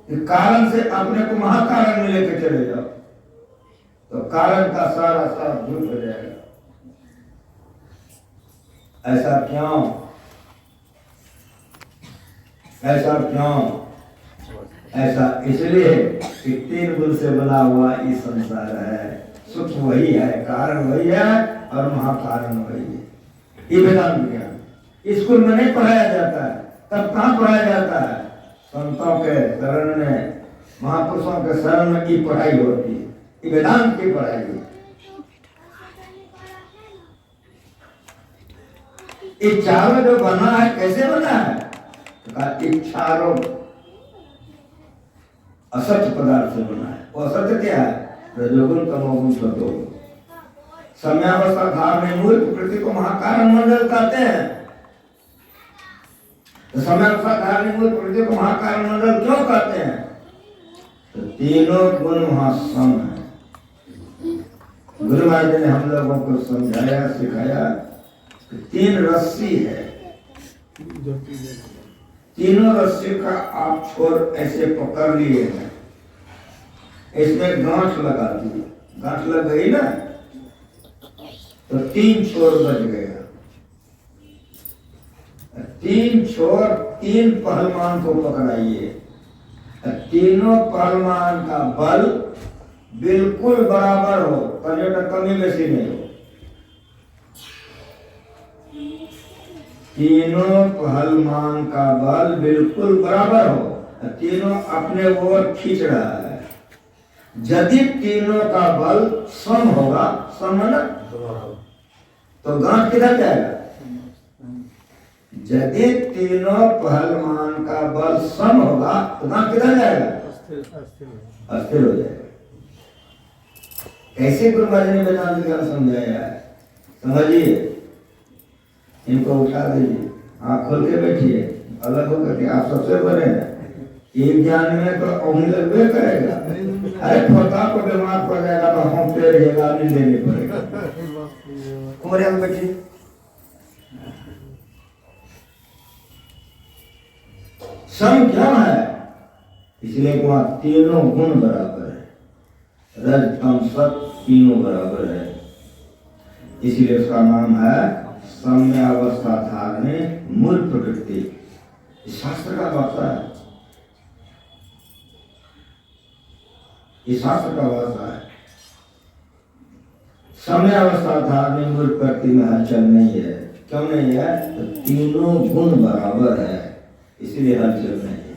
कि कारण से अपने को महाकारण में लेकर चले जाओ तो कारण का सारा झूठ हो जाएगा। ऐसा क्यों? ऐसा इसलिए कि 3 गुण से बना हुआ ये संसार है। सुख वही है, कारण वही है और महाकारण वही है। ये वेदांत ज्ञान स्कूल में नहीं पढ़ाया जाता है। तब कहाँ पढ़ाया जाता है? संतों के शरण में, महापुरुषों के शरण में की पढ़ाई होती है। ये वेदांत की पढ़ाई है। ये चारों जो बना है कैसे बना है? ये चारों असत्य पदार्थ से बना है। वो असत्य क्या है? रजोगुण, तमोगुण, सतोगुण। समयावस्था धारण मूल प्रकृति को महाकारण मंडल कहते हैं। तो समयावस्था धारण मूल प्रकृति को महाकारण मंडल क्यों कहते हैं? तो तीनों गुण वहां सम है। गुरु महाराज ने हम लोगों को समझाया, सिखाया कि 3 रस्सी है। तीनों रस्सी का आप छोर ऐसे पकड़ लिए हैं, इसमें गांठ लगा दी, गांठ लग गई ना तो 3 छोर बच गया। 3 छोर 3 पहलवान को पकड़ाइए। तीनों पहलवान का बल बिल्कुल बराबर हो, पर्यटक कमी बेसी नहीं हो। तीनों पहलवान का बल बिल्कुल बराबर हो, तीनों अपने ओर खींच रहा है। यदि तीनों का बल सम होगा, सम है ना, तो गांठ किधर जाएगा? यदि तीनों पहलवान का बल सम होगा तो गांठ किधर जाएगा? अस्थिर हो जाएगा। कैसे गुरु महाराज ने वेदांत ज्ञान समझाया है, समझिए। इनको उठा दीजिए, आँख खोल के बैठिए, अलग होकर के। आप सबसे बड़े हैं, एक ज्ञान में तो उंगली लगबे करेगा। अरे छोटा को बीमार पड़ जाएगा तो हम पे रहेगा, नहीं लेने पड़ेगा। कुमरिया में बैठिए। सम क्या है? इसलिए वहां तीनों गुण बराबर है। रज तम सत तीनों बराबर है, इसलिए उसका नाम है सम्यावस्था धारणे मूल प्रकृति। शास्त्र का भाषा है, ये शास्त्र का भाषा है। सम्यावस्था धारणे मूल प्रकृति में हलचल नहीं है। क्यों नहीं है? तो तीनों गुण बराबर है, इसलिए हलचल नहीं है।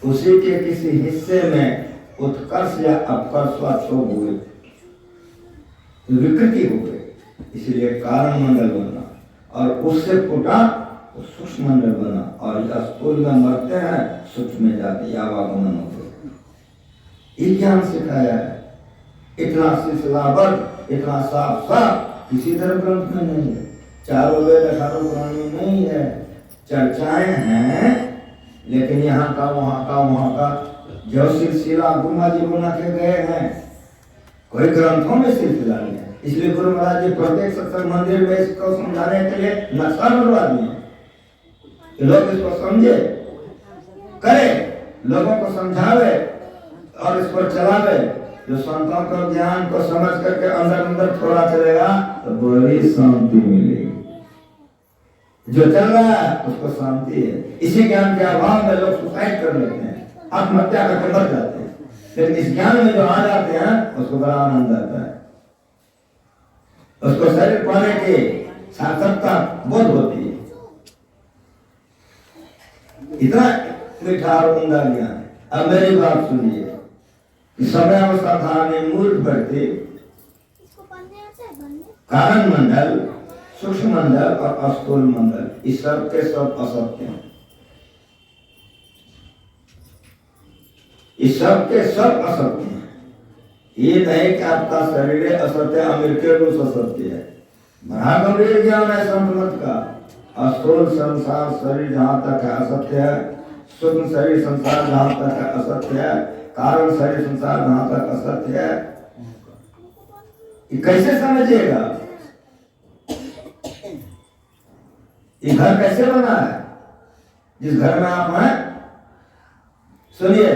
उसी के किसी हिस्से में उत्कर्ष या अपकर्ष वा क्षोभ हुए, विकृति हो गई, इसलिए कारण मंडल बना, और उससे फूटा तो सूक्ष्म मंडल बना, और स्थूल में मरते हैं, सूक्ष्म में जाते आवागमन होते। ये ज्ञान सिखाया है। इतना सिलसिलाबद्ध, इतना साफ साफ किसी तरह ग्रंथ में नहीं है। चारों वेद 18 पुराण में नहीं है। चर्चाएं हैं, लेकिन यहाँ का वहाँ का जो सिलसिला गुरुमा जी बना के गए हैं, कोई ग्रंथों में सिलसिला नहीं है। इसलिए गुरु महाराज जी प्रत्येक सत्संग मंदिर में इसको समझाने के लिए नक्शा बनवा दिए। लोग इसको समझे, करे, लोगों को समझावे और इस पर चलावे। जो संतों को ज्ञान को समझ करके अंदर अंदर थोड़ा चलेगा तो बड़ी शांति मिलेगी। जो चल रहा है उसको शांति है। इसी ज्ञान के अभाव में लोग सुसाइड कर लेते हैं, आत्महत्या करके मर जाते हैं। लेकिन इस ज्ञान में जो आ जाते हैं उसको बड़ा आनंद आता है, उसको शरीर पाने की सार्थकता बोध होती है। इतना मीठा और उमदा ज्ञान। अब मेरी बात सुनिए कि समयावस्था धारणे मूल प्रकृति, कारण मंडल, सूक्ष्म मंडल और स्थूल मंडल, इस सब के सब असत्य हैं। इस सब के सब असत्य हैं। ये नहीं कि आपका शरीर असत्य, अमेरिकी रूस असत्य है। बड़ा गंभीर ज्ञान है संत मत का। स्थूल संसार शरीर जहाँ तक है असत्य है, सूक्ष्म शरीर संसार जहाँ तक है असत्य है, कारण शरीर संसार जहाँ तक असत्य है। ये कैसे समझिएगा? ये घर कैसे बना है? जिस घर में आप हैं सुनिए,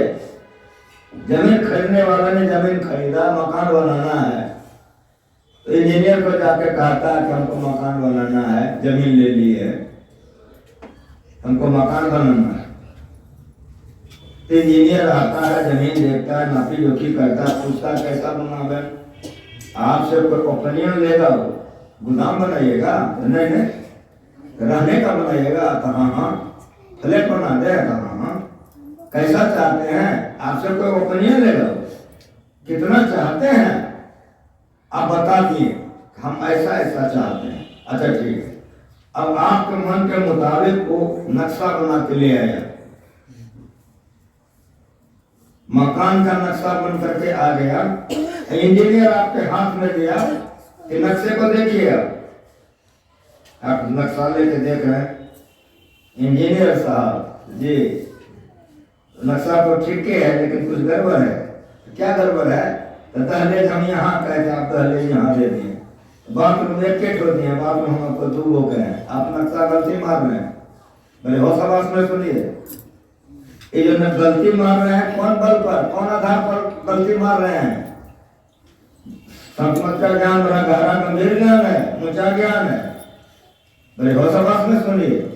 जमीन खरीदने वाला ने जमीन खरीदा, मकान बनाना है, तो इंजीनियर को जाके कहता है कि हमको मकान बनाना है, जमीन ले ली है, हमको मकान बनाना है। तो इंजीनियर आता है, जमीन देखता है, नापी जोखी करता है, पूछता है कैसा बनावे। आपसे कोई ओपिनियन लेगा, गोदाम बनाइएगा? नहीं नहीं, रहने का बनाइएगा? तो हाँ, फ्लैट बना दे? हाँ। कैसा चाहते हैं? आपसे कोई ओपिनियन लेगा, कितना चाहते हैं आप बता दिए, हम ऐसा ऐसा चाहते हैं। अच्छा ठीक है, अब आपके मन के मुताबिक वो नक्शा बना के ले आया, मकान का नक्शा बन करके आ गया। इंजीनियर आपके हाथ में दिया कि नक्शे को देखिए। आप नक्शा लेके देख रहे हैं, इंजीनियर साहब जी नक्शा तो ठीक है लेकिन कुछ गड़बड़ है। क्या गड़बड़ है? तो दहलीज हम यहाँ कहते, आप दहलीज यहाँ दे दिए, बाथरूम एक के ठो दिए, बाथरूम हम आपको 2 हो गए, आप नक्शा गलती मार रहे हैं। मेरे होशाबाश में सुनिए, ये जो गलती मार रहे हैं, कौन बल पर, कौन आधार पर गलती मार रहे हैं? संकमत ज्ञान बड़ा गहरा गंभीर ज्ञान है, ऊंचा ज्ञान है। मेरे होशाबाश में सुनिए,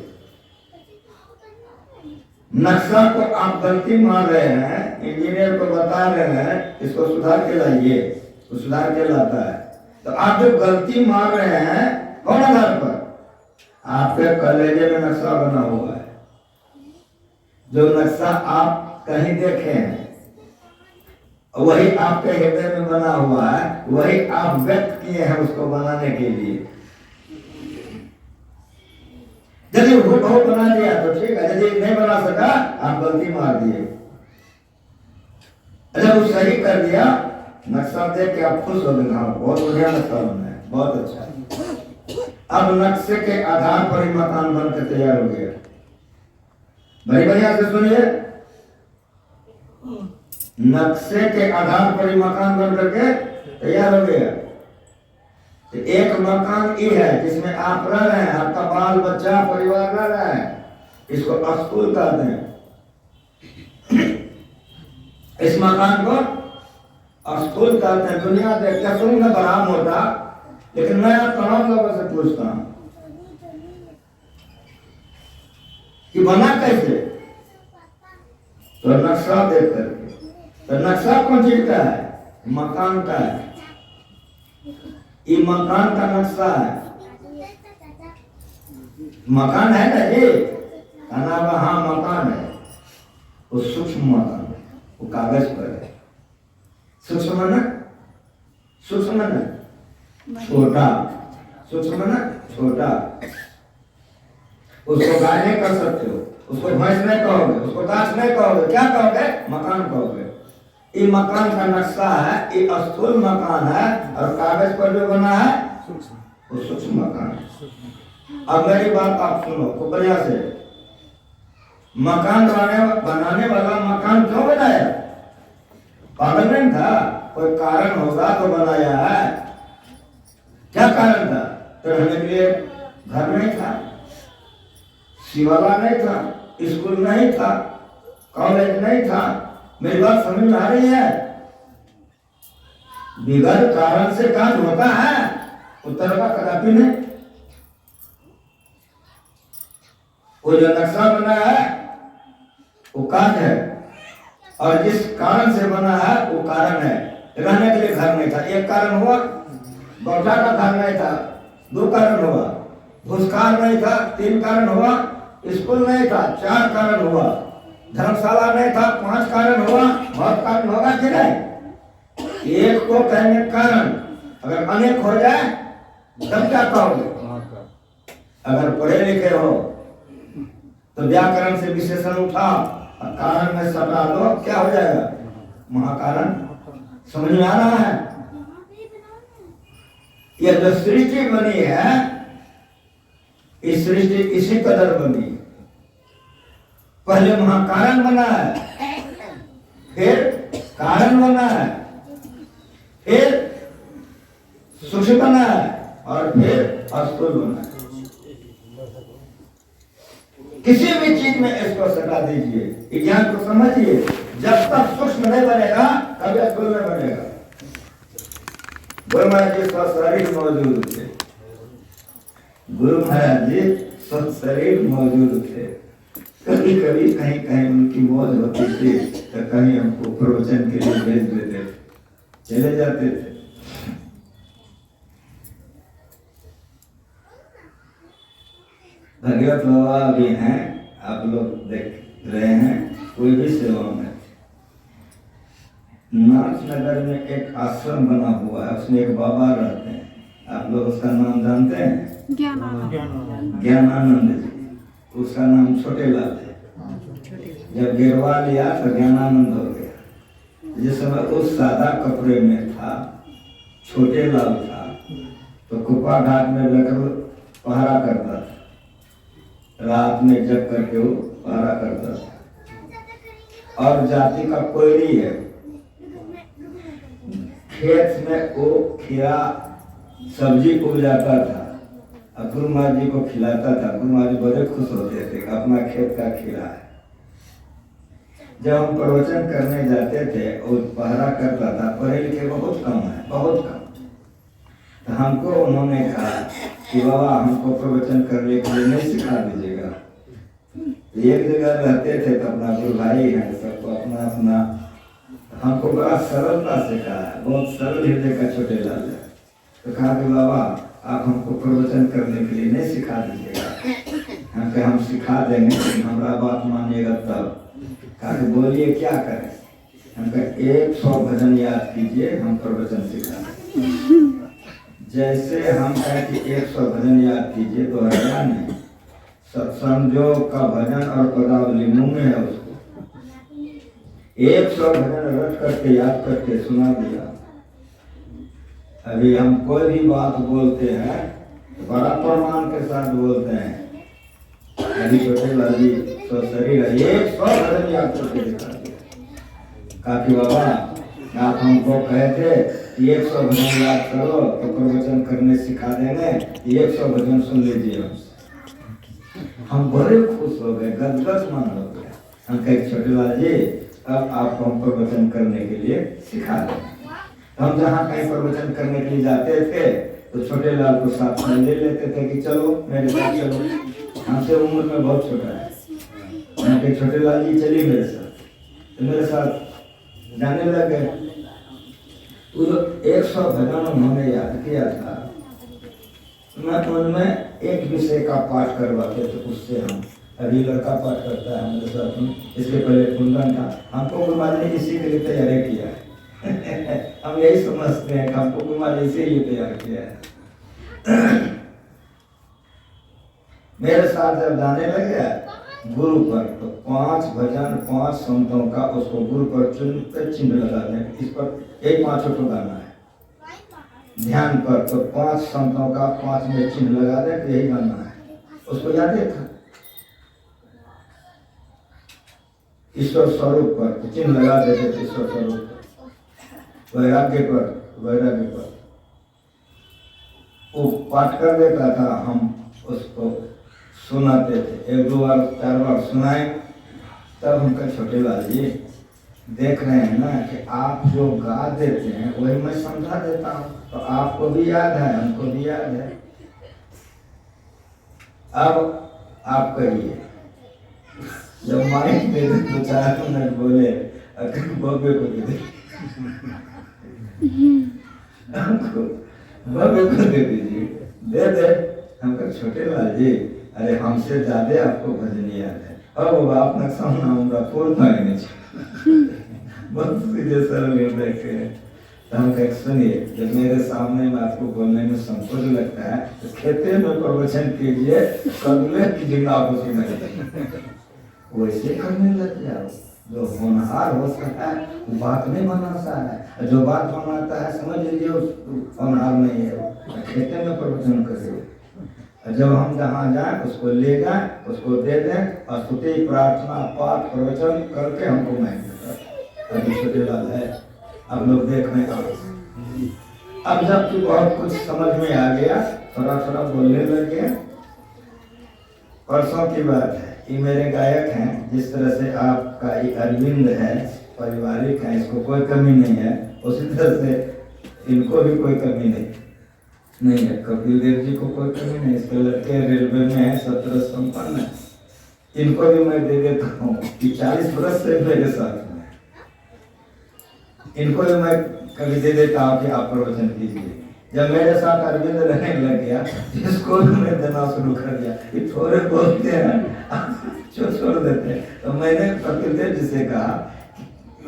नक्शा को आप गलती मार रहे हैं, इंजीनियर को बता रहे हैं इसको सुधार के लाइए, तो सुधार के लाता है। तो आप जो गलती मार रहे हैं कौन आधार पर? आपके कलेजे में नक्शा बना हुआ है। जो नक्शा आप कहीं देखे हैं वही आपके हृदय में बना हुआ है, वही आप व्यक्त किए हैं उसको बनाने के लिए। यदि वो बना दिया तो ठीक है, यदि नहीं बना सका आप गलती मार दिए। अच्छा वो सही कर दिया, नक्शा देख के आप खुश हो गए, हाँ बहुत बढ़िया नक्शा बना है, बहुत अच्छा। अब नक्शे के आधार पर ही मकान बनकर तैयार हो गया। बड़ी बढ़िया से सुनिए, नक्शे के आधार पर ही मकान बन करके तैयार हो गया। तो एक मकान ये है जिसमें आप रह रहे हैं, आपका बाल बच्चा परिवार रह रहा है, इसको स्कूल कहते हैं। इस मकान को स्कूल कहते हैं। दुनिया देखते सुन में बड़ा मोटा, लेकिन मैं आप तमाम लोगों से पूछता हूं कि बना कैसे? तो नक्शा देख करके। तो नक्शा कौन चीज का है? मकान का है। ये मकान का नक्शा है, मकान है ना जी, हाँ मकान है, वो सूक्ष्म मकान है, वो कागज पर है। सूक्ष्म ना, सूक्ष्म ना छोटा, सूक्ष्म ना छोटा, उसको गाय नहीं कर सकते हो, उसको भैंस नहीं कहोगे, उसको गाछ नहीं कहोगे, क्या कहोगे? मकान कहोगे। ये मकान का नक्शा है, ये स्थूल मकान है, और कागज पर जो बना है वो सूक्ष्म मकान है। अब मेरी बात आप सुनो तो बढ़िया से। मकान बनाने वाला मकान क्यों बनाया? पागल नहीं था, कोई कारण होगा तो बनाया है। क्या कारण था? तो रहने के लिए घर नहीं था, शिवाला नहीं था, स्कूल नहीं था, कॉलेज नहीं था। मेरी बात समझ में आ रही है? बिगड़ कारण से काम होता है, उत्तर का कदापि नहीं। वो जो नक्शा बना है वो कार्य है, और जिस कारण से बना है वो कारण है। रहने के लिए घर नहीं था, एक कारण हुआ, बौठा का घर नहीं था, 2 कारण हुआ, भूस्कार नहीं था, 3 कारण हुआ, स्कूल नहीं था, 4 कारण हुआ, धर्मशाला नहीं था, 5 कारण हुआ, बहुत कारण होगा कि नहीं? एक को कहने कारण, अगर अनेक हो जाए तब क्या कहोगे? अगर पढ़े लिखे हो तो व्याकरण से विशेषण उठा और कारण में सटा दो, क्या हो जाएगा? महाकारण। समझ में आ रहा है? यह जो सृष्टि बनी है, इस सृष्टि इसी कदर बनी। पहले महाकारण बना है, फिर कारण बना है, फिर सूक्ष्म बना है, और फिर स्थूल बना है। किसी भी चीज में इसको सटा दीजिए, ये ज्ञान को समझिए। जब तक सूक्ष्म नहीं बनेगा कभी स्थूल नहीं बनेगा। गुरु महाराज जी स्वस्थ शरीर मौजूद थे, गुरु महाराज जी स्वस्थ शरीर मौजूद थे। कभी कभी कहीं कहीं उनकी मौज होती थी तो कहीं हमको प्रवचन के लिए भेज देते थे, चले जाते थे। भगवत बाबा भी हैं, आप लोग देख रहे हैं, कोई भी सेवा में। नाथनगर में एक आश्रम बना हुआ है, उसमें एक बाबा रहते हैं, आप लोग उसका नाम जानते हैं? ज्ञानानंद जी। उसका नाम छोटे लाल है। जब गिरवा लिया तो ज्ञानानंद हो गया। जिस समय उस सादा कपड़े में था, छोटे लाल था, तो कुपा घाट में लगकर पहरा करता था, रात में जग करके वो पहरा करता था। और जाति का कोयरी है, खेत में वो खीरा सब्जी उपजाता था, गुरु महाराज जी को खिलाता था। गुरु महाराज जी बड़े खुश होते थे, अपना खेत का खीरा है। जब हम प्रवचन करने जाते थे और पहरा करता था, पढ़े लिखे बहुत कम है, बहुत कम। तो हमको उन्होंने कहा कि बाबा हमको प्रवचन करने के लिए नहीं सिखा दीजिएगा। एक जगह रहते थे तो अपना गुरु भाई है, सबको अपना अपना, हमको बड़ा सरलता से कहा है, बहुत सरल हृदय का छोटे लाल है। तो कहा कि बाबा आप हमको प्रवचन करने के लिए नहीं सिखा दीजिएगा। हम सिखा देंगे, हमारा बात मानिएगा तब। कहा कि बोलिए क्या करें? हम कहा 100 भजन याद कीजिए, हम प्रवचन सिखा। जैसे हम कहें कि 100 भजन याद कीजिए तो हरिया नहीं, सत्संगो का भजन और पदावली मुंह में है, उसको 100 भजन रट करके याद करके सुना दिया। अभी हम कोई भी बात बोलते हैं बड़ा प्रमाण के साथ बोलते हैं। अभी छोटे लाल जी तो शरीर 100 भजन याद करके दिखा दिया। काफी बाबा आप हमको कहे थे 100 भजन याद करो तो प्रवचन करने सिखा देंगे, 100 भजन सुन लीजिए हमसे। हम बड़े खुश हो गए, गदगद मन हो गया। हम कहे छोटे लाल जी अब आपको हम प्रवचन करने के लिए सिखा दें। हम जहाँ कहीं प्रवचन करने के लिए जाते थे तो छोटे लाल को साथ में ले लेते थे कि चलो मेरे साथ चलो। हमसे उम्र में बहुत छोटा है, हम कहे छोटे लाल जी चलिए मेरे साथ, तो मेरे साथ जाने लगे। वो 100 भजन उन्होंने याद किया था। मैं उनमें एक विषय का पाठ करवाते थे, उससे हम अभी लड़का पाठ करता है हमारे साथ में, इसके पहले कुंदन था। हमको गुरु महाराज ने इसी के लिए तैयारी किया है। हम यही समझते हैं कि हमको गुरु महाराज इसीलिए तैयार किया है। मेरे साथ जब जाने लगे गुरु पर तो 5 भजन 5 संतों का उसको गुरु पर चिन्ह लगा दें। इस पर एक 5 फोटो गाना है ध्यान पर, तो 5 संतों का 5 में चिन्ह लगा दें, तो यही गाना है। उसको याद था ईश्वर स्वरूप पर चिन्ह लगा देते थे, ईश्वर स्वरूप पर, वैराग्य पर, वैराग्य पर वो पाठ कर देता था, हम उसको सुनाते थे। 1 2 बार 4 बार सुनाए, तब हम कहे छोटे लाल जी देख रहे हैं ना कि आप जो गा देते हैं वही मैं समझा देता हूँ, तो आपको भी याद है, हमको भी याद है। अब आप कहिए। जब माइक दे दे तो 4 मिनट बोले, अगर बब्बे को दे दे, हमको बब्बे को दे दीजिए, दे दे। हम कहे छोटे लाल जी अरे हमसे ज्यादा आपको भजन याद है। अब आपने सामना हमरा फोड़ पाएंगे बहुत सीधे सरल हृदय के। तो हम कहे सुनिए, जब मेरे सामने में आपको बोलने में संकोच लगता है तो खेते में प्रवचन कीजिए, कदले कीजिए, आप उसी में वैसे करने लग जाओ। जो होनहार होता है वो बात नहीं बनाता है, जो बात बनाता है समझ लीजिए होनहार नहीं है, वो खेते में प्रवचन करेगा। जब हम जहाँ जाए उसको ले जाए, उसको दे दें और स्तुति प्रार्थना पाठ प्रवचन करके हमको मैं अभी छोटे लाल है। अब लोग देख रहे हैं। अब जब बहुत कुछ समझ में आ गया, थोड़ा थोड़ा बोलने लग गया, परसों की बात है, ये मेरे गायक हैं। जिस तरह से आपका ये अरविंद है, पारिवारिक है, इसको कोई कमी नहीं है, उसी तरह से इनको भी कोई कमी नहीं है। कपिल देव जी को कोई कमी नहीं, इसके लड़के रेलवे में है, 17 संपन्न है। इनको भी मैं दे देता हूँ कि 40 वर्ष से मेरे साथ में, इनको भी मैं कभी दे देता हूँ कि आप प्रवचन कीजिए। जब मेरे साथ अरविंद रहने लग गया, इसको भी मैं देना शुरू कर दिया। ये थोड़े बोलते हैं, छोड़ देते हैं। तो मैंने कपिल देव जी से कहा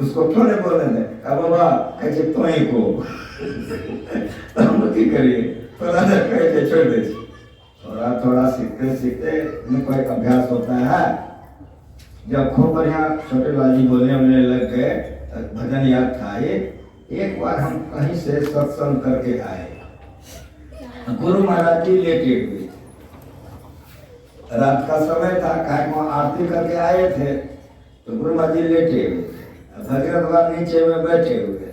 उसको क्यों नहीं बोलने दे, कहा बाबा कैसे तो ही को तो हम की करिए, थोड़ा सा कैसे छोड़ दे, थोड़ा सीखते सीखते में कोई अभ्यास होता है। जब खूब बढ़िया छोटे लाल जी बोलने लग गए, भजन याद था। एक बार हम कहीं से सत्संग करके आए, गुरु महाराज जी लेटे हुए, रात का समय था, वहाँ आरती करके आए थे, तो गुरु महाराज जी लेटे हुए थे, भगीरथ नीचे में बैठे हुए थे।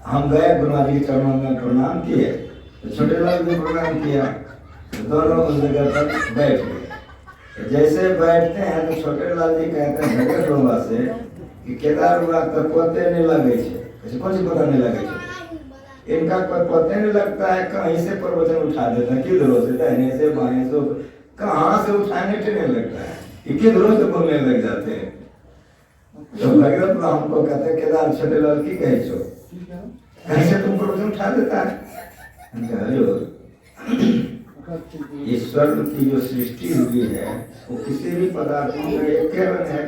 हम गए, गुरु महाराज जी के चरणों में प्रणाम किए, तो छोटे लाल जी प्रणाम किया, तो दोनों उस जगह पर बैठ गए। जैसे बैठते हैं तो छोटे लाल जी कहते हैं भगत बाबा से कि केदार बाबा तो पते नहीं लगे छे, कैसे कुछ पता नहीं लगे छे, इनका कोई पते नहीं लगता है, कहीं से प्रवचन उठा देते हैं, किधरों से, दाहिने से बाएं से, कहाँ से उठाने के नहीं लगता है, कि किधरों से बोलने लग जाते हैं। तो भगत बाबा हमको कहते हैं केदार छोटे लाल की कहे छो, कहीं से तुम प्रवचन उठा देता है। ईश्वर की जो सृष्टि हुई है वो किसी भी पदार्थ में एक रंग है,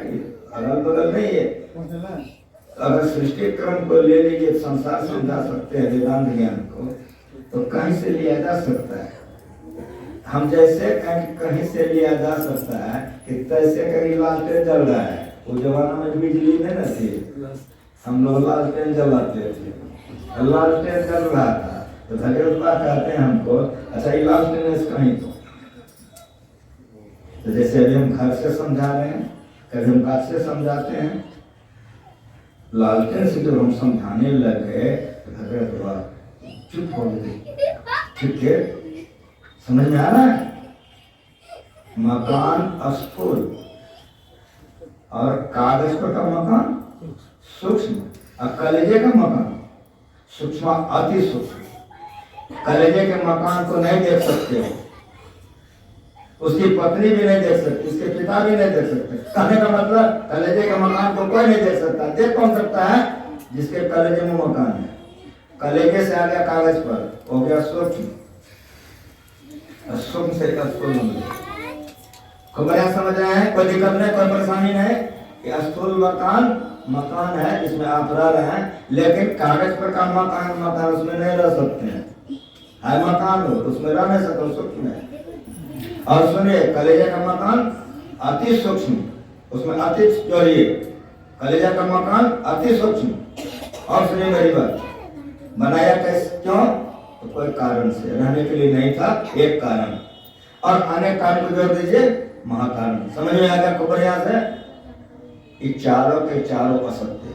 अगल बगल नहीं है। अगर सृष्टि क्रम को ले लीजिए, संसार समझा सकते हैं वेदांत ज्ञान को, तो कहीं से लिया जा सकता है। हम जैसे कहीं से लिया जा सकता है कि तैसे कहीं लालटेन जल रहा है, वो जमाना में बिजली नहीं न थी, हम लोग लालटेन जलाते थे, लालटेन जल रहा था, तो भगवत कहते हैं हमको, अच्छा ये लालटेन कहीं तो जैसे अभी हम घर से समझा रहे हैं, कभी हम बात से समझाते हैं, लालटेन से जब हम समझाने लग गए तो भगवत चुप हो गए। ठीक है, समझ में आ रहा है? मकान स्थूल और कागज पर का मकान सूक्ष्म, और कलेजे का मकान सूक्ष्म, अति सूक्ष्म। कलेजे के मकान को नहीं देख सकते हो, उसकी पत्नी भी नहीं देख सकती, उसके पिता भी नहीं देख सकते। कहने का मतलब कलेजे के मकान को कोई नहीं देख सकता। देख कौन सकता है? जिसके कलेजे में मकान है। कलेजे से आ गया कागज पर, हो गया सूक्ष्म, सूक्ष्म से खूब बढ़िया समझ रहे हैं, कोई दिक्कत नहीं, कोई परेशानी नहीं। स्थूल मकान है जिसमें आप रह रहे हैं, लेकिन कागज पर का मकान उसमें नहीं रह सकते हैं। है मकान हो उसमें रह नहीं सकते, सूक्ष्म है। और सुनिए, कलेजा का मकान अति सूक्ष्म, उसमें अति जोड़िए, कलेजा का मकान अति सूक्ष्म। और सुनिए मेरी बात, बनाया कैसे, क्यों? तो कोई कारण से, रहने के लिए नहीं था, एक कारण, और अनेक कारण को जोड़ दीजिए, महाकारण। समझ में आ गया खूब बढ़िया से? ये चारों के चारों असत्य,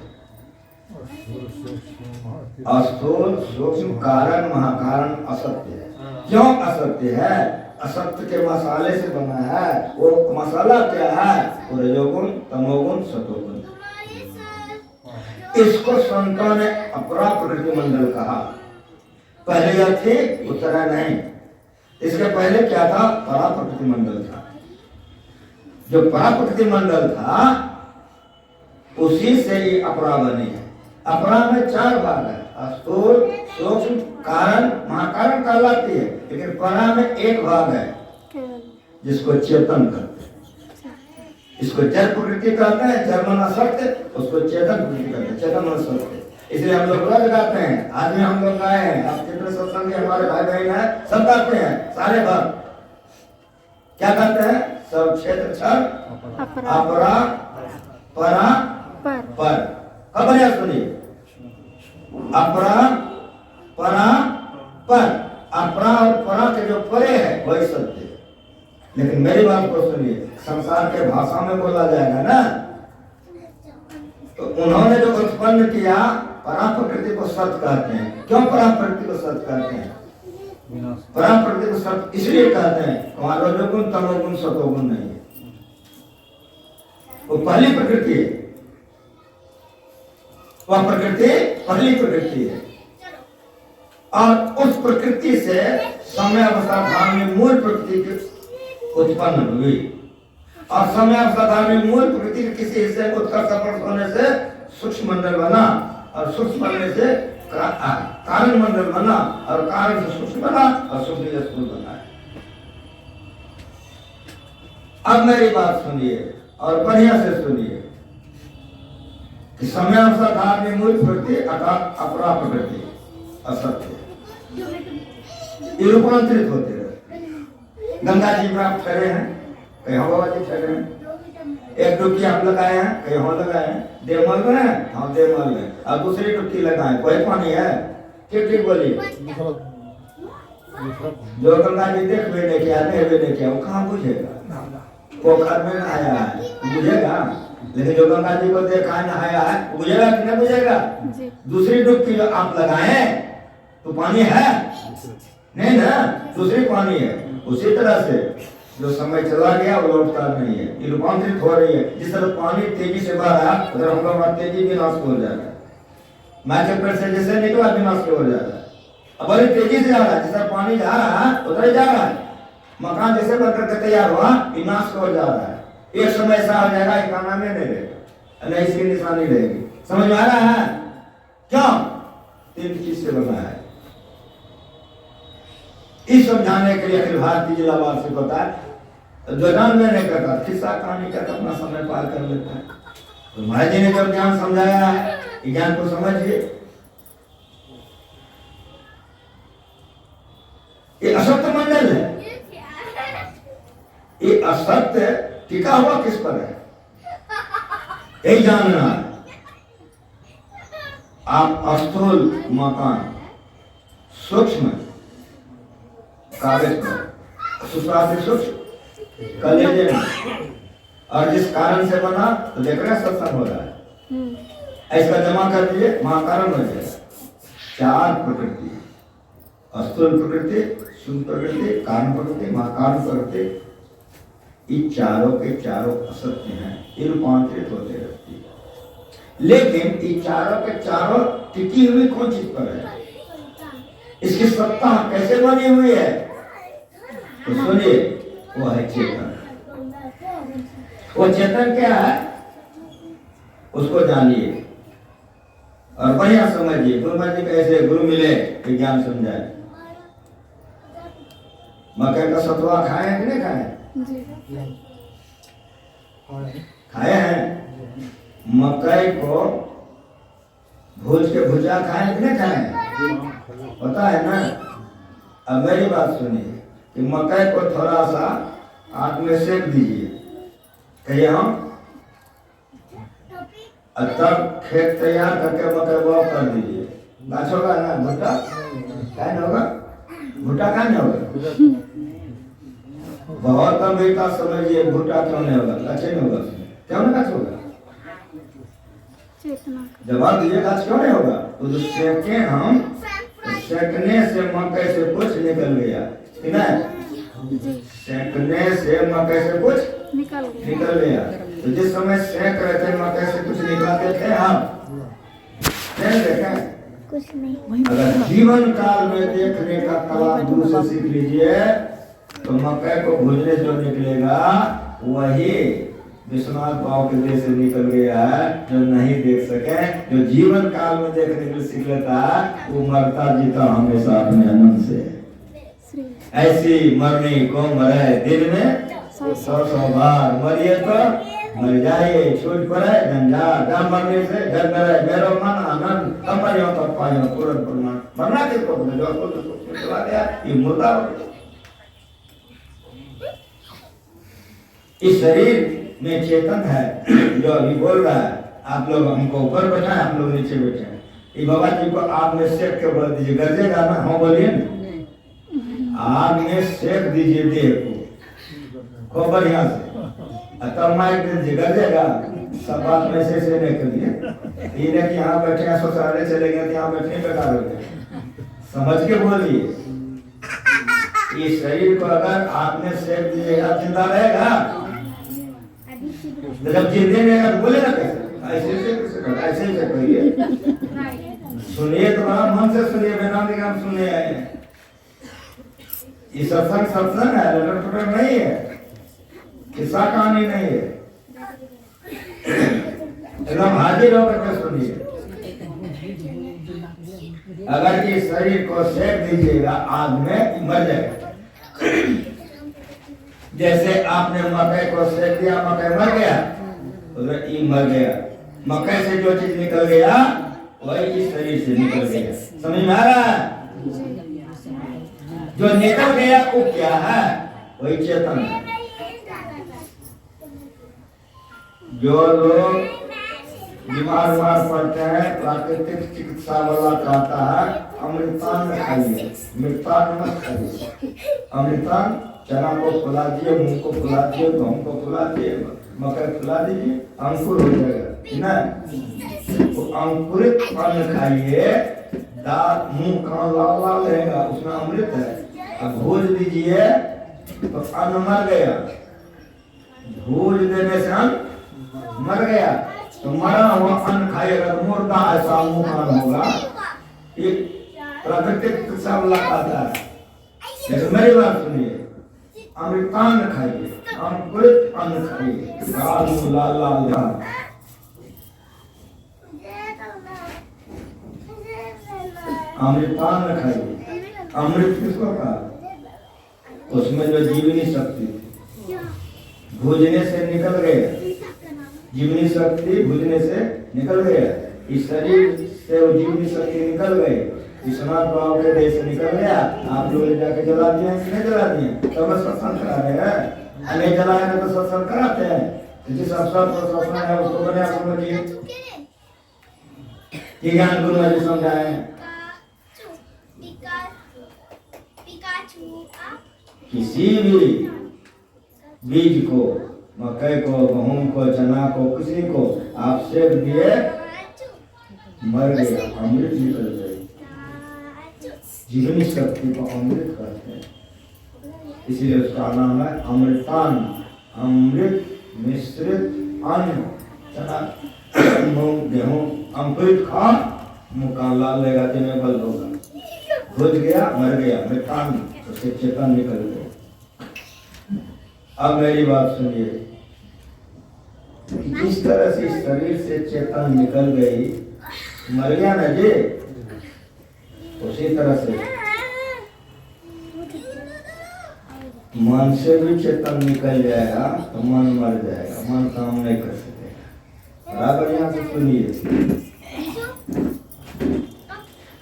स्थूल सूक्ष्म कारण महाकारण असत्य है। क्यों असत्य है? असत्य के मसाले से बना है। वो मसाला क्या है? वो रजोगुण, तमोगुण, सतोगुण। इसको संतों ने अपरा प्रकृति मंडल कहा। पहले यह थी, उत्तरा नहीं। इसके पहले क्या था? परा प्रकृति मंडल था। जो परा प्रकृति मंडल था उसी से ये अपरा बनी है। अपरा में 4 भाग है, स्थूल सूक्ष्म कारण महाकारण कहलाती है, लेकिन परा में 1 भाग है जिसको चेतन कहते हैं। इसको जड़ प्रकृति कहते हैं, जर्मन असत्य, उसको चेतन प्रकृति कहते हैं, चेतन असत्य। इसलिए हम लोग रोज गाते हैं, आज भी हम लोग गाए हैं, आप जितने सत्संग के हमारे भाई बहन हैं सब गाते हैं, सारे भाग क्या कहते हैं? सब क्षेत्र क्षर अपरा परा पर। अब बढ़िया सुनिए, अपरा परा पर, अपरा और परा के जो परे है वही सत्य है। लेकिन मेरी बात को सुनिए, संसार के भाषा में बोला जाएगा ना, तो उन्होंने जो उत्पन्न किया परा प्रकृति को सत्य कहते हैं। क्यों परा प्रकृति को सत्य कहते हैं? परम प्रकृति को सत्य इसलिए कहते हैं वहां रजोगुण तमोगुण सतोगुण नहीं है, वो पहली प्रकृति है, वह प्रकृति पहली प्रकृति है। और उस प्रकृति से समय अवस्था में मूल प्रकृति उत्पन्न हुई और समय अवस्था में मूल प्रकृति के किसी हिस्से को उत्कर्ष स्पर्श होने से सूक्ष्म मंडल बना और सूक्ष्म बनने से कारण मंडल बना और कारण से सूक्ष्म बना और सूक्ष्म से स्थूल बना। अब मेरी बात सुनिए और बढ़िया से सुनिए कि समय अवस्था में मूल प्रकृति अर्थात अपरा प्रकृति असत्य ये रूपांतरित होते रहे। गंगा जी में आप ठहरे हैं, कहीं बाबा जी ठहरे हैं, एक डुबकी आप लगाए हैं, कहीं हो लगाए हैं, देवमल में है, हाँ देवमल में, और दूसरी डुबकी लगाए, कोई पानी है, ठीक ठीक बोलिए। जो गंगा जी देख भी नहीं किया, नहीं भी नहीं किया, वो कहाँ बुझेगा? वो घर में आया है बुझेगा, लेकिन जो गंगा जी को देखा है नहाया है बुझेगा कि नहीं बुझेगा? दूसरी डुबकी जो आप लगाए तो पानी है नहीं ना, दूसरी पानी है। उसी तरह से जो समय चला गया वो लौटता नहीं है, ये रूपांतरित हो रही है। जिस तरह पानी तेजी से बह रहा है उधर हम लोग तेजी विनाश हो जाएगा, मैच पेड़ से जैसे निकला विनाश हो जाएगा। अब बड़ी तेजी से जा रहा है, जिस तरह पानी जा रहा है उधर जा रहा है, मकान जैसे बनकर के तैयार हुआ विनाश हो जा रहा है। एक समय ऐसा हो जाएगा खाना में नहीं रहेगा, नहीं इसकी निशानी रहेगी। समझ में आ रहा है? क्यों? तीन चीज से बना है। इस समझाने के लिए अखिल भारतीय जिला वार से पता है, जो ज्ञान में नहीं करता किस्सा कहानी कहता अपना समय पार कर लेता है। तो महाराज जी ने जब ज्ञान समझाया है, ज्ञान को समझिए। ये असत्य मंडल है, ये असत्य टिका हुआ किस पर है यही जानना है। आप स्थूल मकान सूक्ष्म कागज पर सुश्वास से सूक्ष्म कलेजे में, और जिस कारण से बना तो देख रहे सत्संग हो रहा है, ऐसा जमा कर दिए महाकारण हो जाएगा। चार प्रकृति, स्थूल प्रकृति, सूक्ष्म प्रकृति, कारण प्रकृति, महाकारण प्रकृति, ये चारों के चारों असत्य हैं, ये रूपांतरित होते रहती है। लेकिन ये चारों के चारों टिकी हुई कौन चीज पर है? इसकी सत्ता कैसे बनी हुई है? तो सुनिए, वो है चेतन। वो चेतन क्या है उसको जानिए और बढ़िया समझिए। गुरु महाराज जी कैसे गुरु मिले कि ज्ञान समझाए। मकई का सतुआ खाए हैं कि नहीं खाए? खाए हैं। मकई को भूज के भुजा खाए कि नहीं खाए? पता है ना। अब मेरी बात सुनिए कि मकई को थोड़ा सा आग में सेक दीजिए, कहिए हम, तब खेत तैयार करके मकई वो कर दीजिए, गाछ होगा ना? भुट्टा क्या होगा? भुट्टा क्या नहीं होगा? बहुत कम बेटा समझिए, भुट्टा क्यों नहीं होगा? गाछ नहीं होगा, क्यों ना गाछ होगा? जवाब दीजिए, गाछ क्यों नहीं होगा? तो जो सेके हम, सेकने से मकई से कुछ निकल गया कि नहीं? सेकने से मकई से कुछ निकल गया। तो जिस समय सेक रहे थे मकई से कुछ निकालते थे हम, नहीं देखे कुछ नहीं। अगर जीवन काल में देखने का कला दूर से सीख लीजिए तो मकई को भूजने जो निकलेगा वही विश्वनाथ भाव के देश से निकल गया है। जो नहीं देख सके, जो जीवन काल में देखने के लिए सीख लेता है, वो मरता जीता हमेशा अपने आनंद से। ऐसी मरने को मरे दिन में 100 बार, मरिए तो मर जाइए, छूट पड़े झंझार, जहाँ मरने से घर में रहे मेरो मन आनंद, कमरियों तक पाइयों पूर्ण प्रमाण। मरना किसको जो चला गया ये मुर्दा हो गया। इस शरीर में चेतन है जो अभी बोल रहा है। आप लोग हमको ऊपर बैठा है, हम लोग नीचे बैठे हैं। ये बाबा जी को आग में सेक के बोल दीजिए, गरजेगा ना? हाँ बोलिए ना। आग में सेक दीजिए देह को खूब बढ़िया से, तब माइक दीजिए, गरजेगा। सब बात में से नहीं करिए। ये कि यहाँ बैठे हैं शौचालय चले गए, यहाँ बैठे बेकार हो गए। समझ के बोलिए इस शरीर को अगर आपने सेक दीजिएगा जिंदा रहेगा, जब जिंदे रहेगा तो बोलेगा कैसे? ऐसे ही से कहिए, सुनिए तो बड़ा मन से सुनिए, बिना निगम सुनने आए हैं। ये सत्संग है, लटपट नहीं है, किस्सा कहानी नहीं है, एकदम हाजिर होकर के सुनिए। अगर इस शरीर को सेक दीजिएगा आग में, मर जाएगा। जैसे आपने मकई को सेक दिया, मकई मर गया, उधर ई मर गया। मकई से जो चीज निकल गया वही इस शरीर से निकल गया। समझ में आ रहा है? जो निकल गया वो क्या है? वही चेतन है। जो लोग बीमार पड़ते हैं, प्राकृतिक चिकित्सा वाला कहता है अमृतान खाइए, मृतान मत खाइए। अमृतान चना को फुला दिए, मूंग को फुला दिए, गेहूं को फुला दिए, मकई फुला दीजिए, अंकुर हो जाएगा ना। तो अंकुरित अन्न खाइए, दाल मुंह का लाल लाल रहेगा, उसमें अमृत है। अब भूज दीजिए तो अन्न मर गया, भूज देने से अन्न मर गया। तो मरा हुआ अन्न खाएगा तो मुर्दा ऐसा मुंह कान होगा। एक प्राकृतिक सब लगाता है। लेकिन मेरी बात सुनिए, अमृतान खाइए, अंकुरित अन्न खाइए, लाल मुंह लाल लाल लाल। अमृतान खाइए। अमृत किसको कहा? उसमें जो जीवनी शक्ति थी, भूजने से निकल गया। जीवनी शक्ति भूजने से निकल गया। इस शरीर से वो जीवनी शक्ति निकल गई, विश्वनाथ बाबू के देश से निकल गया। आप लोग जाके जला दिए कि नहीं जला दिए? तो बस सत्संग करा रहे हैं, नहीं जलाएंगे तो सत्संग कराते हैं। जिस अवसर पर सत्संग है उसको बने समझिए। ज्ञान गुरु जी समझाए, किसी भी बीज को, मकई को, गेहूं को, चना को, किसी को आप सेक दिए, मर गया, अमृत निकल गई। जीवनी शक्ति को अमृत कहते हैं, इसीलिए उसका नाम है अमृतान। अमृत मिश्रित अन्न, चना मूंग गेहूं अंकुरित खा, मुंह कान लाल लेगा, दिन में बल होगा। भूज गया, मर गया, मृतान, उससे चेतन निकल गया। अब मेरी बात सुनिए, जिस तरह से इस शरीर से चेतन निकल गई, मर गया ना जी, उसी तरह से मन से भी चेतन निकल जाएगा तो मन मर जाएगा, मन काम नहीं कर सकेगा। बराबर यहाँ से सुनिए,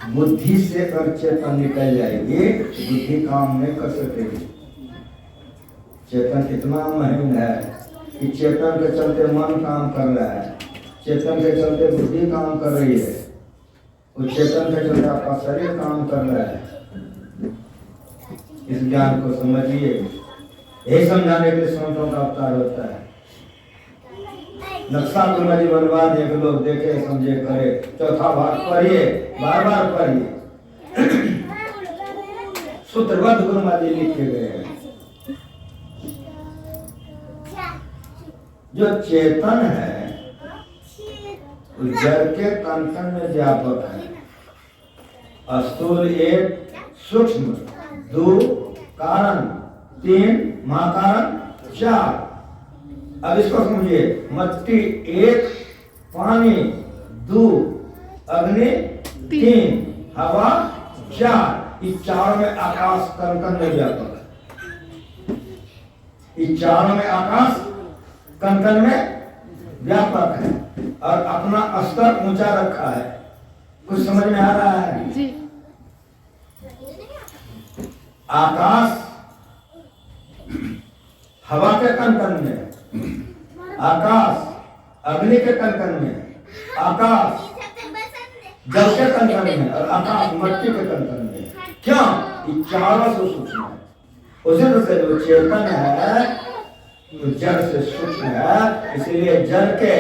बुद्धि से अगर चेतन निकल जाएगी, बुद्धि काम नहीं कर सकेगी। चेतन इतना महंग है कि चेतन के चलते मन काम कर रहा है, चेतन के चलते बुद्धि काम कर रही है, उस चेतन के चलते आपका शरीर काम कर रहा है। इस ज्ञान को समझिए। यही समझाने के लिए संतों का अवतार होता है। नक्शा गुरुजी बनवा दिए कि लोग देखे समझे करे। चौथा भाग पढ़िए, बार बार पढ़िए। सूत्रबद्ध गुरुजी लिखे गए हैं। जो चेतन है जड़ के कंकण में व्यापक है। स्थूल एक, सूक्ष्म दो, कारण तीन, महाकारण चार। अब इसको समझिए, मट्टी एक, पानी दो, अग्नि तीन, हवा चार। इस चारों में आकाश कंकण में व्यापक है। इस चारों में आकाश कंकण में व्यापक है और अपना स्तर ऊंचा रखा है। कुछ समझ में आ रहा है जी? आकाश हवा के कंकण में, आकाश अग्नि के कंकण में, आकाश जल के कंकण में और आकाश मिट्टी के कंकण में। क्यों? ये चारों से सूक्ष्म है। उसी तरह से जो चेतन है जड़ से सूक्ष्म है, इसलिए जड़ के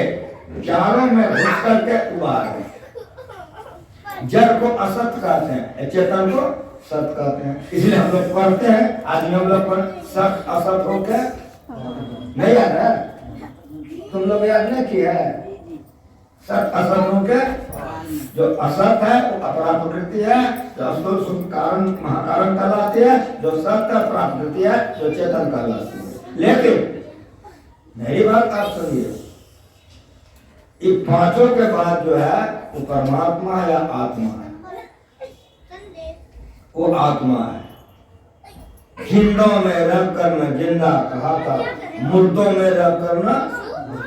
चारों में घुस करके उबार है। जड़ को असत कहते हैं, चेतन को सत कहते हैं। इसलिए हम लोग पढ़ते हैं, आदमी हम लोग पर सत असत हो के नहीं याद है, तुम लोग याद नहीं किया है। सत असत हो के, जो असत है वो अपरा प्रकृति है, जो असत कारण महाकारण कहलाती है, जो सत्य प्रकृति है जो चेतन कहलाती है। लेकिन मेरी बात आप सुनिए, ये पांचों के बाद जो है वो परमात्मा है या आत्मा है? वो आत्मा है। जिंदों में रह कर मैं जिंदा कहा था, मुर्दों में रह कर ना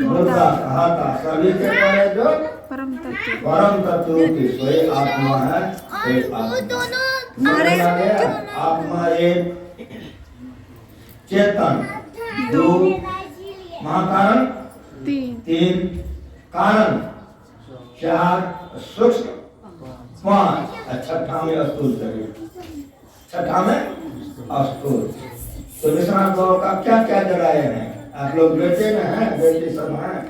मुर्दा कहा था। सभी के पहले जो परम तत्व की सोई आत्मा है, आत्मा एक, चेतन दो, महाकारण तीन, कारण चार, सूक्ष्म पांच, छठा में स्थूल शरीर, छठा में स्थूल। तो विश्वनाथ बाबू का क्या क्या जलाए हैं? आप लोग बेटे में हैं, बेटे सब हैं।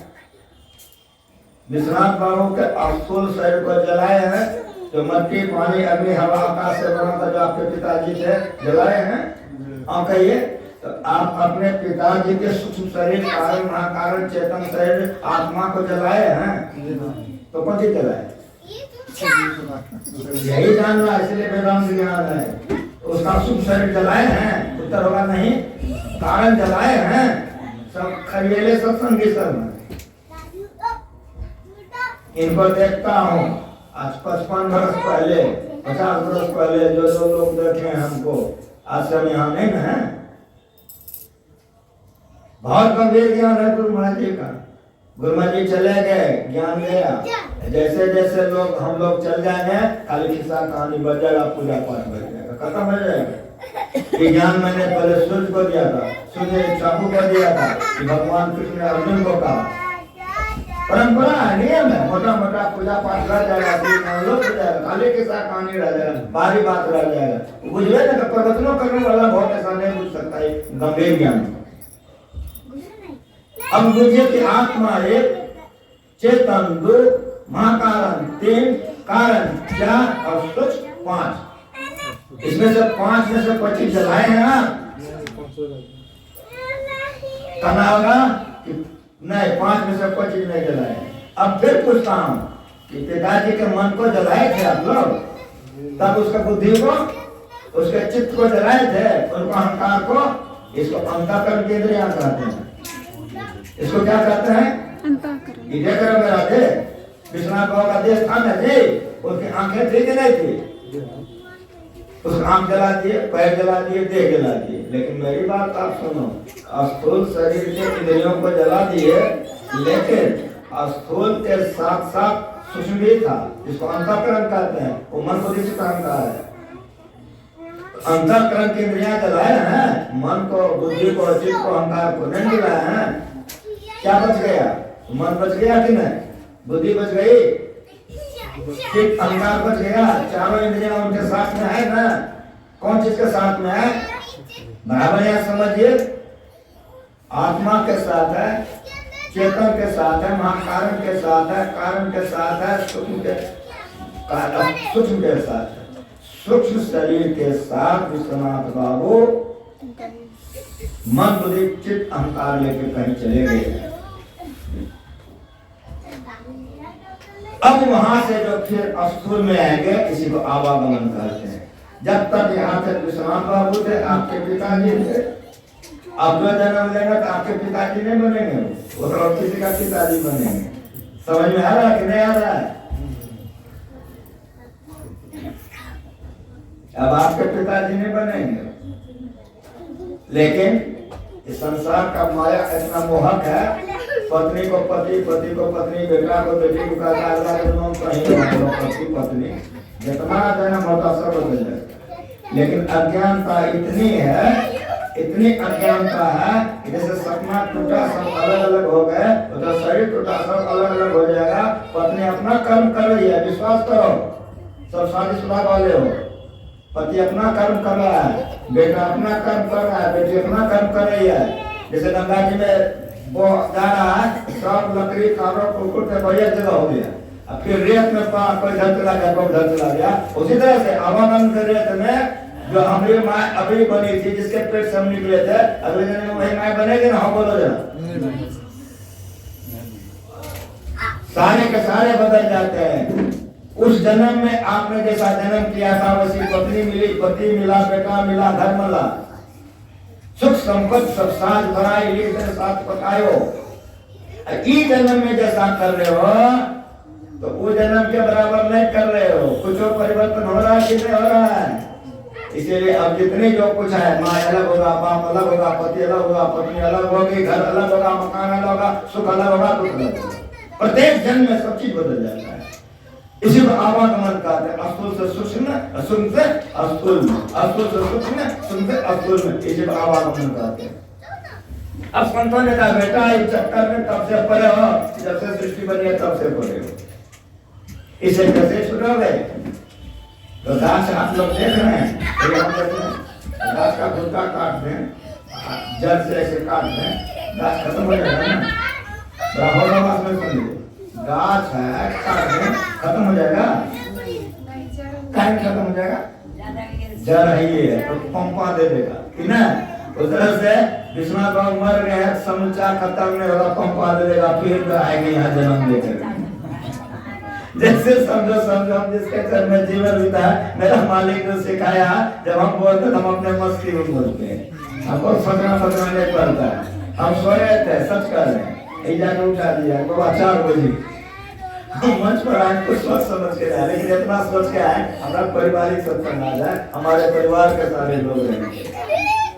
विश्वनाथ बाबू के स्थूल शरीर को जलाए हैं, जो मट्टी पानी अग्नि हवा आकाश से बना था, जो आपके पिताजी थे जलाए हैं। और कहिए तो आप अपने पिताजी के सूक्ष्म शरीर कारण महाकारण चेतन शरीर आत्मा को जलाए हैं, तो कौन सी जलाए? यही जानना, इसलिए वेदांत ज्ञान है। उसका सूक्ष्म शरीर जलाए हैं, उत्तर होगा नहीं। कारण जलाए हैं, सब खरियले सत्संगी सब। इनको देखता हूँ आज 55 वर्ष पहले, 50 वर्ष पहले जो लोग देखे हमको, आज से हम यहाँ नहीं है। बहुत गंभीर ज्ञान है गुरु महाराज जी का। गुरु महाराज जी चले गए, ज्ञान गया। जैसे जैसे लोग हम लोग चल जाएंगे, खाली किस्सा कहानी बच जाएगा, पूजा पाठ बच जाएगा, खत्म हो जाएगा। ये ज्ञान मैंने पहले सूर्य को दिया था, सूर्य ने चाकू को दिया था, कि भगवान कृष्ण ने अर्जुन को कहा। परंपरा है, नियम है, मोटा मोटा पूजा पाठ रह जाएगा, खाली किस्सा कहानी रह जाएगा, बारी बात रह जाएगा। बुझे ना, प्रवचनों करने वाला बहुत ऐसा नहीं बुझ सकता है गंभीर ज्ञान। अब बुझिए कि आत्मा एक, चेतन दो, महाकारण तीन, कारण चार और सूक्ष्म पांच। इसमें से 5 में से 25 जलाए हैं आप, कहना होगा नहीं 5 में से 25 नहीं जलाए। अब फिर पूछता हूँ कि पिताजी के मन को जलाए थे आप लोग, तब उसका बुद्धि को, उसके चित्त को जलाए थे, उनको अहंकार को। इसको अंतःकरण केंद्रियां कहते हैं। इसको क्या कहते हैं? ये करो मेरा देह, विश्वनाथ बाबू का देह था ना जी, उसकी आंखें थी कि नहीं थी? उसका आंख जला दिए, पैर जला दिए, देह जला दिए। लेकिन मेरी बात आप सुनो, स्थूल शरीर के इंद्रियों को जला दिए, लेकिन स्थूल के साथ साथ सूक्ष्म भी था, जिसको अंतःकरण कहते हैं। वो मन को जिस काम का है, अंतःकरण की इंद्रियां जलाए हैं, मन को, बुद्धि को, चित्त को, अहंकार को नहीं जलाए हैं। क्या बच गया? मन बच गया कि नहीं? बुद्धि बच गई, चित्त अहंकार बच गया, चारों इंद्रियां उनके साथ में है ना। कौन चीज के साथ में है? बराबर यहाँ समझिए, आत्मा के साथ है, चेतन के साथ है, महाकारण के साथ है, कारण के साथ है, सूक्ष्म के साथ है। सूक्ष्म शरीर के साथ विश्वनाथ बाबू मन बुद्धि चित्त अहंकार लेके कहीं चले गए। अब वहां से जो फिर स्थूल में आएंगे, इसी को आवागमन कहते हैं। जब तक यहाँ तक विश्वनाथ बाबू थे, आपके पिताजी थे, अब जो जन्म लेगा तो आपके पिताजी नहीं बनेंगे, वो तो और किसी का पिताजी बनेंगे। समझ में आ रहा है कि नहीं आ रहा है? अब आपके पिताजी नहीं बनेंगे, लेकिन इस संसार का माया इतना मोहक है। पत्नी को पति, पति को पत्नी, बेटा को बेटी को कहता है, पति पत्नी, जितना जन्म होता सब बदल जाएगा। लेकिन अज्ञानता इतनी है, इतनी अज्ञानता है कि जैसे सपना टूटा सब अलग अलग हो गए, तो शरीर टूटा सब अलग अलग हो जाएगा। पत्नी अपना कर्म कर रही है, विश्वास करो, सब शादीशुदा वाले हो। पति अपना कर्म कर रहा है, बेटा अपना कर्म कर रहा है, बेटी अपना कर्म कर रही है। जैसे गंगा जी में वो जा रहा है, सब लकड़ी कारो कुकुर से बढ़िया जगह हो गया, अब फिर रेत में कोई धर चला गया, कोई धर चला गया। उसी तरह से आवागमन के रेत में जो हमारी माँ अभी बनी थी, जिसके पेट से हम निकले थे, अगले जन्म में वही माँ बनेगी ना? हाँ बोलो जरा। सारे के सारे बदल जाते हैं। उस जन्म में आपने जैसा जन्म किया था वैसी पत्नी मिली, पति मिला, बेटा मिला, घर मिला, सुख संपत्ति सब साथ भराई ली, साथ पकायो। इस जन्म में जैसा कर रहे हो तो वो जन्म के बराबर नहीं कर रहे हो। कुछ और परिवर्तन हो रहा है कि नहीं हो रहा है? इसीलिए अब जितने जो कुछ है, माँ अलग होगा, बाप अलग होगा, पति अलग होगा, पत्नी अलग होगी, घर अलग होगा, मकान अलग होगा, सुख अलग होगा, दुख अलग होगा। प्रत्येक जन्म में सब चीज बदल जाता है। इसी को आवागमन कहते हैं। अस्तुल से सूक्ष्म, सूक्ष्म से अस्तुल, अस्तुल से सूक्ष्म, सूक्ष्म से अस्तुल में, इसी को आवागमन कहते हैं। अब संतों ने कहा बेटा इस चक्कर में तब से पढ़े हो, जब से सृष्टि बनी है तब से पढ़े हो, इसे कैसे छुड़ोगे? तो दास आप लोग देख रहे हैं, तो हम देख रहे हैं, दास का गुद्दा काट दें, जड़ से ऐसे काट दें, दास खत्म हो जाएगा ना। ब्राह्मण आवाज में सुनिए, गाछ है काट दें, खत्म हो जाएगा? टाइम खत्म हो जाएगा? जड़ है ये, तो पंपा दे देगा कि ना? उधर से विश्वनाथ बाबू मर गए, समूचा खत्म नहीं होगा, पंपा दे देगा, फिर आएंगे यहाँ जन्म लेकर। जैसे समझो हम जिसके घर में जीवन बीता है, मेरा मालिक ने सिखाया, जब हम बोलते हम अपने मस्ती में बोलते हैं, हमको फटना नहीं पड़ता है। हम सो रहे थे, सच कर रहे हैं, जाके उठा दिया, तो 4 बजे हम मंच पर आए, कुछ सोच समझ के आए, लेकिन इतना सोच के आए हमारा पारिवारिक सत्संग आ जाए, हमारे परिवार के सारे लोग रहेंगे,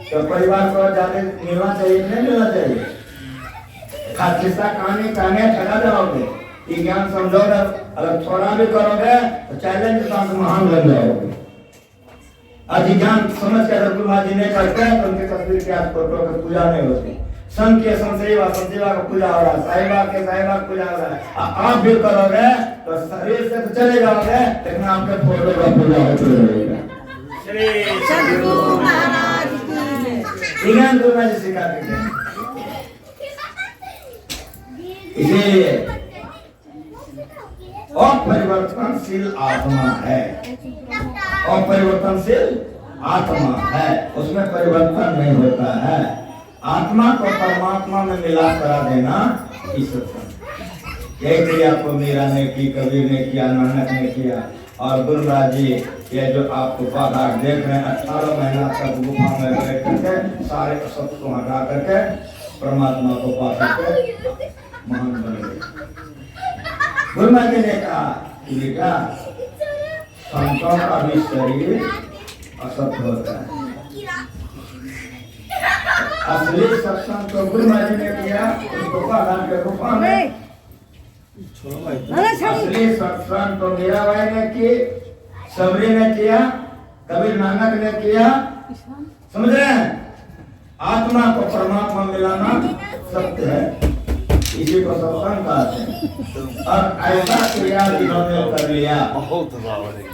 तो परिवार को जाके मिलना चाहिए नहीं मिलना चाहिए? किस्सा कहानी कहने ठगा जाओगे, ये ज्ञान समझोगे, अगर थोड़ा भी करोगे तो चैलेंज का महान बन जाओगे। अधिज्ञान समझ के अगर गुरुमा जी नहीं करते हैं तो उनके तस्वीर के आज फोटो की पूजा नहीं होती। संत के संसेवा का पूजा हो रहा है, साहिबा के साहिबा का पूजा हो रहा है। आप भी करोगे तो शरीर से तो चले जाओगे, लेकिन आपके फोटो का पूजा होते रहेगा। श्री सद्गुरु महाराज की ज्ञान गुरुमा जी सिखाते हैं। इसीलिए अपरिवर्तनशील आत्मा है, अपरिवर्तनशील आत्मा है, उसमें परिवर्तन नहीं होता है। आत्मा को परमात्मा में मिला करा देना इस यही क्रिया को मीरा ने की, कबीर ने किया, नानक ने किया। और गुरुराज जी ये जो आपको बाधा देख रहे हैं, 18 महीना तक गुफा में बैठ करके सारे असत्य को हटा करके परमात्मा को पा करके महान बन गए। गुरुमा जी ने कहा बेटा संतों का भी शरीर असत्य होता है। असली सत्संग तो गुरुमा जी ने किया के गुफा में, असली सत्संग तो मीराबाई ने की, सबरी ने किया, कबीर नानक ने किया। समझ रहे हैं? आत्मा को परमात्मा मिलाना सत्य है, इसी को सत्संग कहते हैं। और ऐसा क्रिया जिन्होंने कर लिया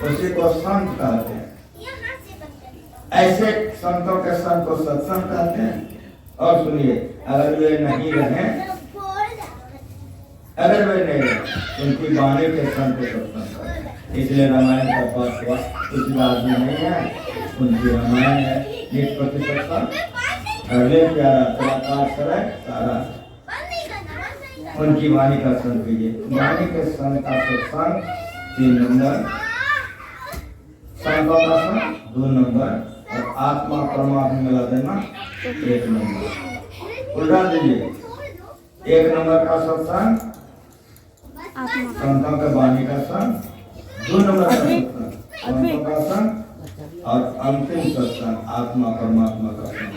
उसी को संत कहते हैं। ऐसे संतों के संत को सत्संग कहते हैं। और सुनिए, अगर वे नहीं रहे, अगर वे नहीं रहे, उनकी वाणी के संत को सत्संग कहते हैं। इसलिए रामायण का पाठ हुआ, कुछ बात नहीं है, उनकी रामायण है, 100% अगले प्यारा कलाकार सराय सारा उनकी वाणी का संत कीजिए। वाणी के संत का सत्संग 3 नंबर, संतों का संत 2 नंबर, और आत्मा परमात्मा मिला देना 1 नंबर। उल्टा दीजिए, 1 नंबर का सत्संग संतों के वाणी का संत, 2 नंबर का सत्संग संतों का संत, और अंतिम सत्संग आत्मा परमात्मा का संत।